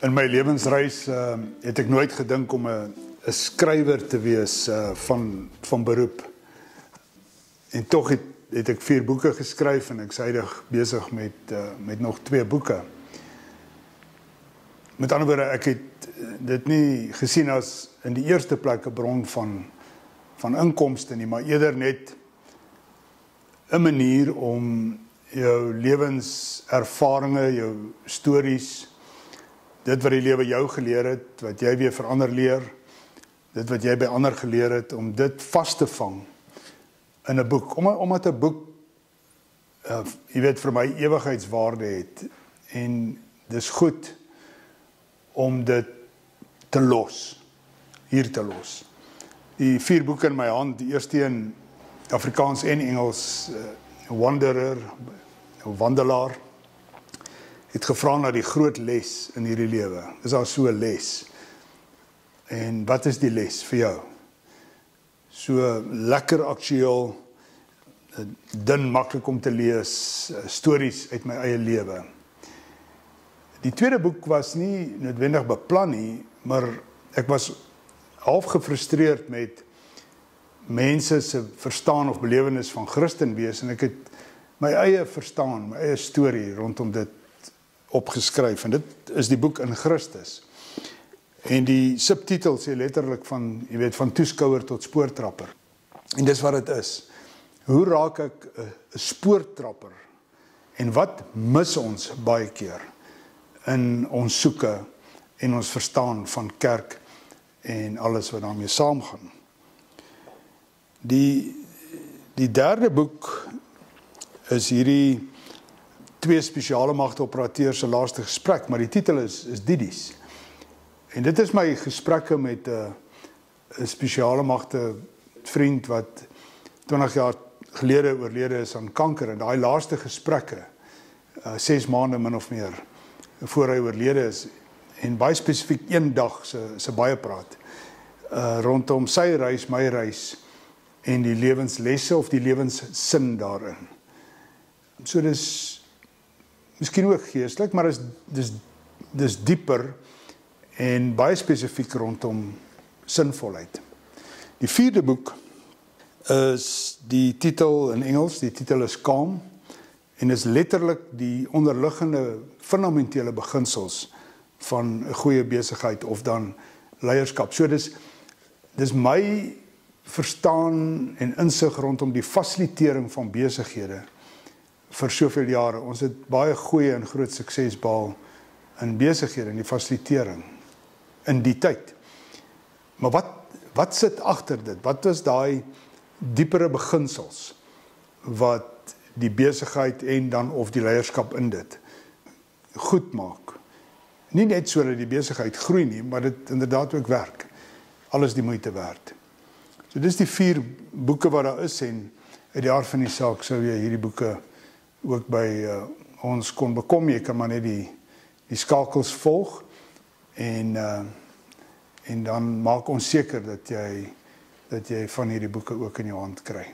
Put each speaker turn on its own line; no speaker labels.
In my lewensreis het ek nooit gedink om 'n skrywer te wees van beroep. En tog het ek 4 boeke geskryf en ek is huidig besig met nog 2 boeke. Met ander woorde, ek het dit nie gesien as in die eerste plek 'n bron van inkomste nie, maar eerder net 'n manier om jou lewenservarings, jou stories, dit wat die lewe jou geleer het, wat jy weer vir ander leer, dit wat jy by ander geleer het, om dit vas te vang in 'n boek. Omdat 'n boek, jy weet, vir my ewigheidswaarde het, en dis goed om dit te los, hier te los. Die 4 boeke in my hand, die eerste in Afrikaans en Engels, Wanderer, wandelaar, het gevra na die groot les in hierdie lewe. Is daar so 'n les? En wat is die les vir jou? So lekker aktueel, dun, maklik om te lees, stories uit my eie lewe. Die tweede boek was nie noodwendig beplan nie, maar ek was half gefrustreerd met mense se verstaan of belewenis van Christen wees, en ek het my eie verstaan, my eie storie rondom dit opgeskryf, en dit is die boek In Christus. En die subtitel sê letterlik van toeskouer tot spoortrapper. En dis wat dit is. Hoe raak ek 'n spoortrapper? En wat mis ons baie keer in ons soeke en ons verstaan van kerk en alles wat daarmee saamgaan? Die derde boek is hierdie 2 spesiale magte operateurs se laaste gesprek, maar die titel is Didies. En dit is my gesprekke met 'n spesiale magte vriend wat 20 jaar gelede oorlede is aan kanker, en daai laaste gesprekke, 6 maande min of meer voor hy oorlede is, en baie spesifiek een dag se baie praat rondom sy reis, my reis, en die lewenslesse of die lewenssin daarin. So dis miskien ook geestelik, maar dis dieper en baie spesifiek rondom sinvolheid. Die 4de boek is die titel in Engels, die titel is Calm, en is letterlik die onderliggende fundamentele beginsels van 'n goeie besigheid of dan leierskap. So dis my verstaan en insig rondom die fasilitering van besighede vir soveel jare. Ons het baie goeie en groot sukses behaal in besighede, in die fasilitering, in die tyd. Maar wat sit agter dit? Wat is daai diepere beginsels wat die besigheid en dan of die leierskap in dit goed maak? Nie net sodat die besigheid groei nie, maar dit inderdaad ook werk. Alles die moeite werd. So dis die 4 boeke wat daar is, en uit die aard van die saak sou jy hierdie boeke ook by ons kon bekom. Jy kan maar net die skakels volg, en dan maak ons seker dat jy van hierdie boeke ook in jou hand kry.